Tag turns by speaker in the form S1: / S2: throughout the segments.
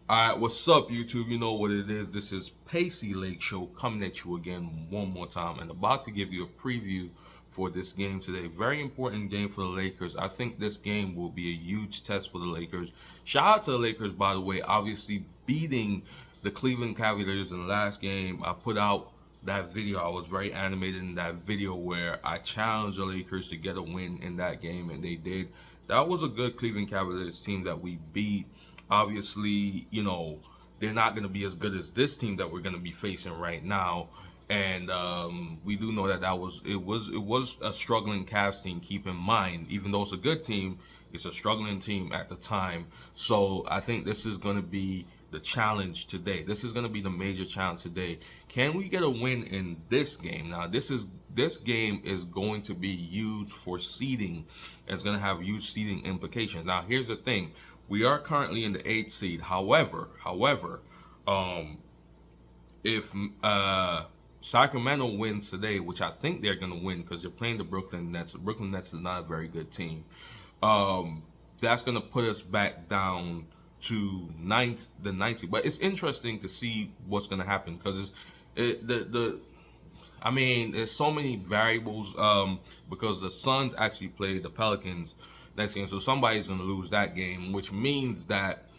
S1: All right, what's up, YouTube? You know what it is. This is Pacey Lake Show coming at you again one more time and about to give you a preview for this game today. Very important game for the Lakers. I think this game will be a huge test for the Lakers. Shout out to the Lakers, by the way, obviously beating the Cleveland Cavaliers in the last game. I put out that video. I was very animated in that video where I challenged the Lakers to get a win in that game, and they did. That was a good Cleveland Cavaliers team that we beat. Obviously, they're not going to be as good as this team that we're going to be facing right now. And we do know that it was a struggling Cavs team. Keep in mind, even though it's a good team, it's a struggling team at the time. So I think this is going to be the challenge today. This is going to be the major challenge today. Can we get a win in this game? Now, this game is going to be huge for seeding. It's going to have huge seeding implications. Now, here's the thing: we are currently in the 8th seed. However, if Sacramento wins today, which I think they're going to win because they're playing the Brooklyn Nets. The Brooklyn Nets is not a very good team. That's going to put us back down to the ninth seed. But it's interesting to see what's going to happen because there's so many variables because the Suns actually play the Pelicans next game, so somebody's going to lose that game, which means that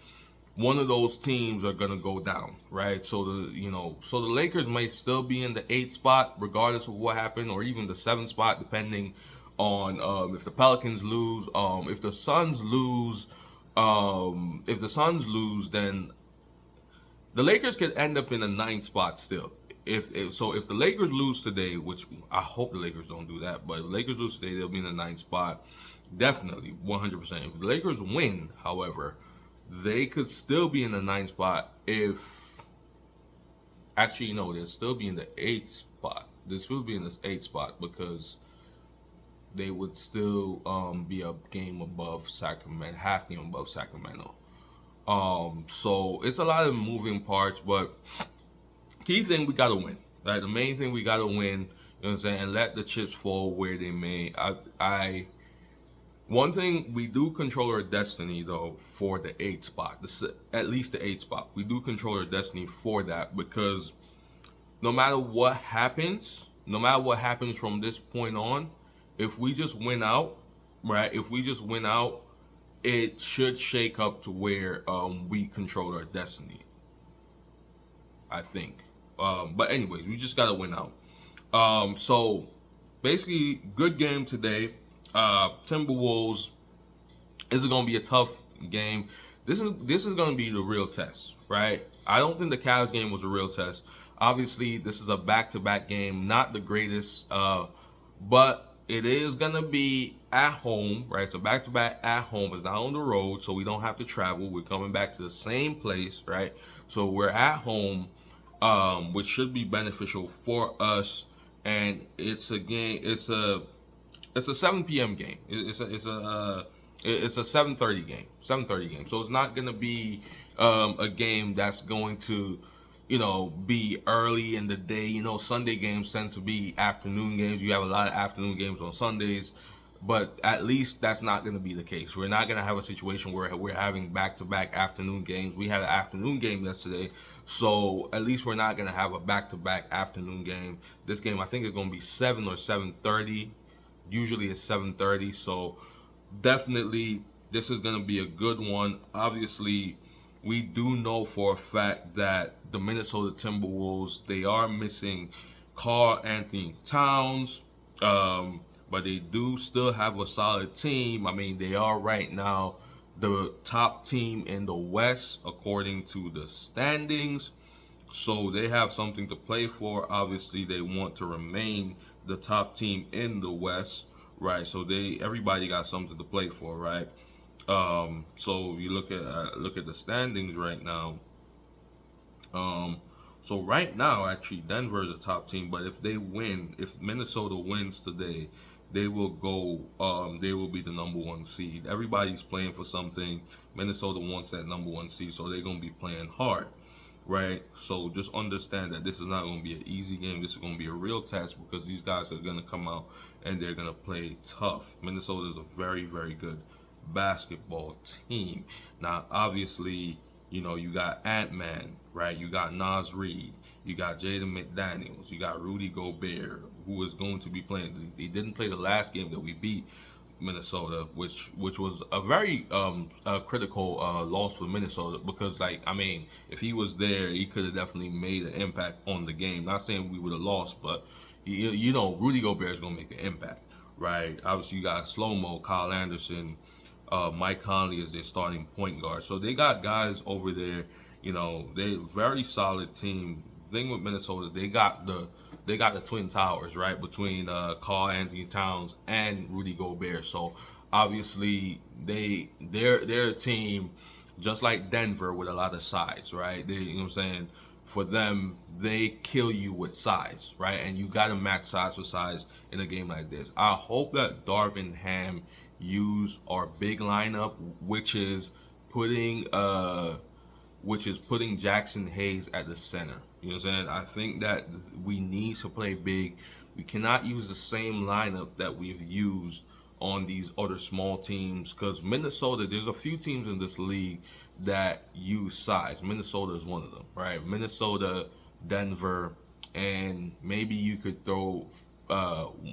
S1: one of those teams are going to go down, right? So the Lakers may still be in the 8th spot regardless of what happened, or even the 7th spot depending on if the Pelicans lose. If the Suns lose, then the Lakers could end up in the 9th spot still. If the Lakers lose today, which I hope the Lakers don't do that, but if the Lakers lose today, they'll be in the 9th spot. Definitely, 100%. If the Lakers win, however, they could still be in the 9th spot they'll still be in the 8th spot. They'll still be in this 8th spot because they would still be a game above Sacramento, half game above Sacramento. So it's a lot of moving parts, but key thing, we gotta win. Right? The main thing, we gotta win. You know what I'm saying? And let the chips fall where they may. One thing, we do control our destiny though for the 8th spot. At least the 8th spot. We do control our destiny for that because no matter what happens from this point on, if we just win out, right? If we just win out, it should shake up to where we control our destiny, I think. But anyways, we just gotta win out. So basically, good game today. Timberwolves. This is gonna be a tough game. This is gonna be the real test, right? I don't think the Cavs game was a real test. Obviously, this is a back-to-back game, not the greatest, but it is gonna be at home, right? It's a back-to-back at home. It's not on the road, so we don't have to travel. We're coming back to the same place, right? So we're at home, which should be beneficial for us. And it's a game. It's a 7 p.m. game. It's a 7:30 game. 7:30 game. So it's not gonna be a game that's going to, be early in the day. Sunday games tend to be afternoon games. You have a lot of afternoon games on Sundays, but at least that's not gonna be the case. We're not gonna have a situation where we're having back-to-back afternoon games. We had an afternoon game yesterday, so at least we're not gonna have a back-to-back afternoon game. This game, I think, is gonna be 7 or 7:30. Usually it's 7:30, so definitely this is going to be a good one. Obviously, we do know for a fact that the Minnesota Timberwolves, they are missing Karl-Anthony Towns, but they do still have a solid team. I mean, they are right now the top team in the West according to the standings. So they have something to play for. Obviously, they want to remain the top team in the West, right? So everybody got something to play for, right? So you look at the standings right now. So right now, actually, Denver is the top team. But if Minnesota wins today, they will go. They will be the number 1 seed. Everybody's playing for something. Minnesota wants that number 1 seed, so they're gonna be playing hard. Right, so just understand that this is not going to be an easy game. This is going to be a real test because these guys are going to come out and they're going to play tough. Minnesota is a very, very good basketball team. Now, obviously, You know, you got Ant-Man, right? You got Nas Reed. You got Jaden McDaniels. You got Rudy Gobert, who is going to be playing. He didn't play the last game that we beat Minnesota, which was a very critical loss for Minnesota because, like, I mean, if he was there, he could have definitely made an impact on the game. Not saying we would have lost, but you know, Rudy Gobert is going to make an impact, right? Obviously, you got Slow Mo, Kyle Anderson, Mike Conley is their starting point guard. So they got guys over there. You know, they're very solid team. Thing with Minnesota, they got the Twin Towers, right, between Karl Anthony Towns and Rudy Gobert. So obviously they're a team just like Denver with a lot of size, right? They, you know what I'm saying? For them, they kill you with size, right? And you got to match size for size in a game like this. I hope that Darvin Ham use our big lineup, putting putting Jackson Hayes at the center. You know what I'm saying? I think that we need to play big. We cannot use the same lineup that we've used on these other small teams because Minnesota, there's a few teams in this league that use size. Minnesota is one of them, right? Minnesota, Denver, and maybe you could throw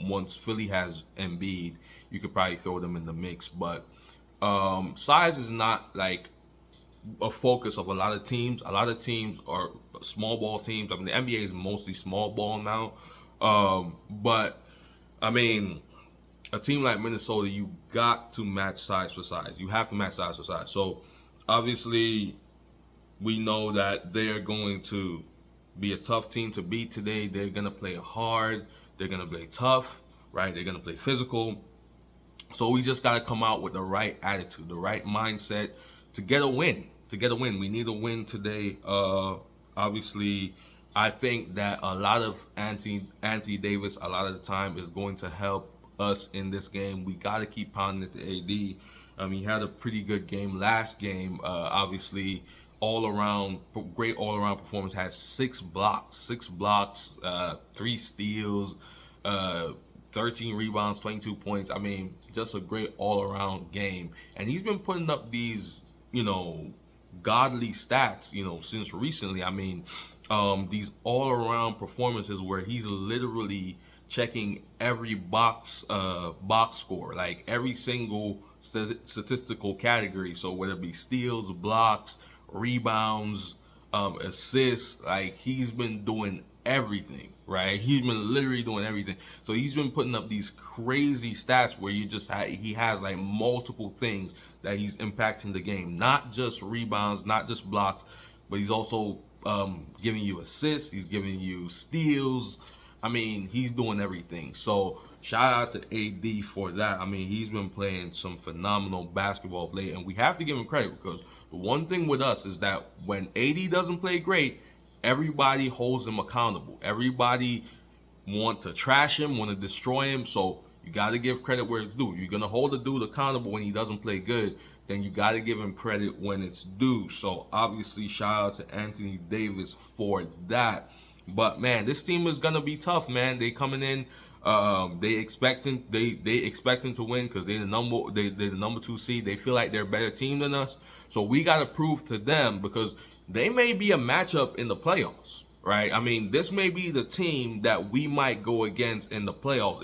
S1: once Philly has Embiid, you could probably throw them in the mix. But size is not like a focus of a lot of teams. A lot of teams are small ball teams. I mean, the NBA is mostly small ball now. But I mean, a team like Minnesota, you got to match size for size. You have to match size for size. So obviously, we know that they are going to be a tough team to beat today. They're gonna play hard. They're gonna play tough, right? They're gonna play physical. So we just gotta come out with the right attitude, the right mindset to get a win. To get a win, we need a win today. Obviously, I think that a lot of Anthony Davis, a lot of the time, is going to help us in this game. We got to keep pounding it to AD. He had a pretty good game last game. Obviously, great all around performance. Had 6 blocks, 3 steals, 13 rebounds, 22 points. I mean, just a great all around game. And he's been putting up these, godly stats, since recently. I mean, these all around performances where he's literally checking every box score, like every single statistical category. So whether it be steals, blocks, rebounds, assists, like he's been doing everything, right? He's been literally doing everything. So he's been putting up these crazy stats where he has like multiple things that he's impacting the game, not just rebounds, not just blocks, but he's also giving you assists, he's giving you steals. I mean, he's doing everything. So shout out to AD for that. I mean, he's been playing some phenomenal basketball of late, and we have to give him credit because the one thing with us is that when AD doesn't play great, everybody holds him accountable. Everybody want to trash him, want to destroy him. So you got to give credit where it's due. You're going to hold a dude accountable when he doesn't play good, then you got to give him credit when it's due. So obviously, shout out to Anthony Davis for that. But man, this team is gonna be tough, man. They coming in, they expecting to win because they're the number 2 seed. They feel like they're a better team than us. So we gotta prove to them because they may be a matchup in the playoffs, right? I mean, this may be the team that we might go against in the playoffs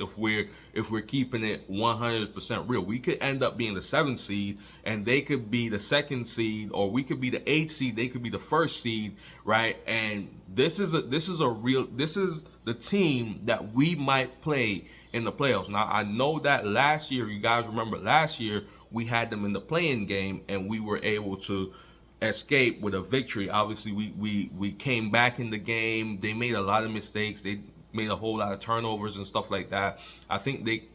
S1: if we're keeping it 100% real. We could end up being the 7th seed, and they could be the 2nd seed, or we could be the 8th seed. They could be the 1st seed, right? And this is the team that we might play in the playoffs. Now I know that last year, you guys remember last year we had them in the play-in game, and we were able to escape with a victory. Obviously, we came back in the game. They made a lot of mistakes. They made a whole lot of turnovers and stuff like that. I think they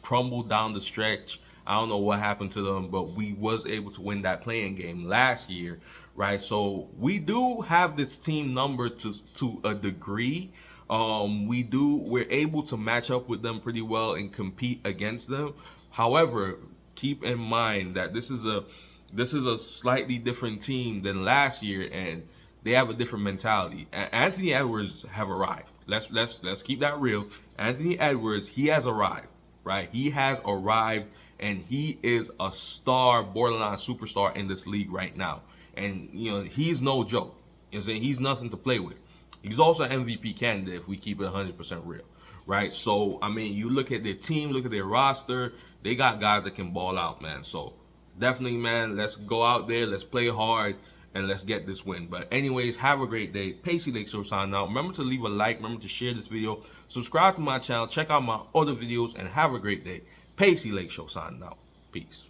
S1: crumbled down the stretch. I don't know what happened to them, but we was able to win that play-in game last year, right? So we do have this team number to a degree. We're able to match up with them pretty well and compete against them. However, keep in mind that this is a slightly different team than last year, and they have a different mentality. Anthony Edwards have arrived. Let's keep that real. Anthony Edwards, he has arrived, right? He has arrived, and he is a star, borderline superstar in this league right now. And, he's no joke. You know what I'm saying? He's nothing to play with. He's also an MVP candidate if we keep it 100% real, right? So, I mean, you look at their team, look at their roster, they got guys that can ball out, man. So, definitely, man, let's go out there, let's play hard, and let's get this win. But anyways, have a great day. Pacey Lake Show signing out. Remember to leave a like, remember to share this video, subscribe to my channel, check out my other videos, and have a great day. Pacey Lake Show signing out. Peace.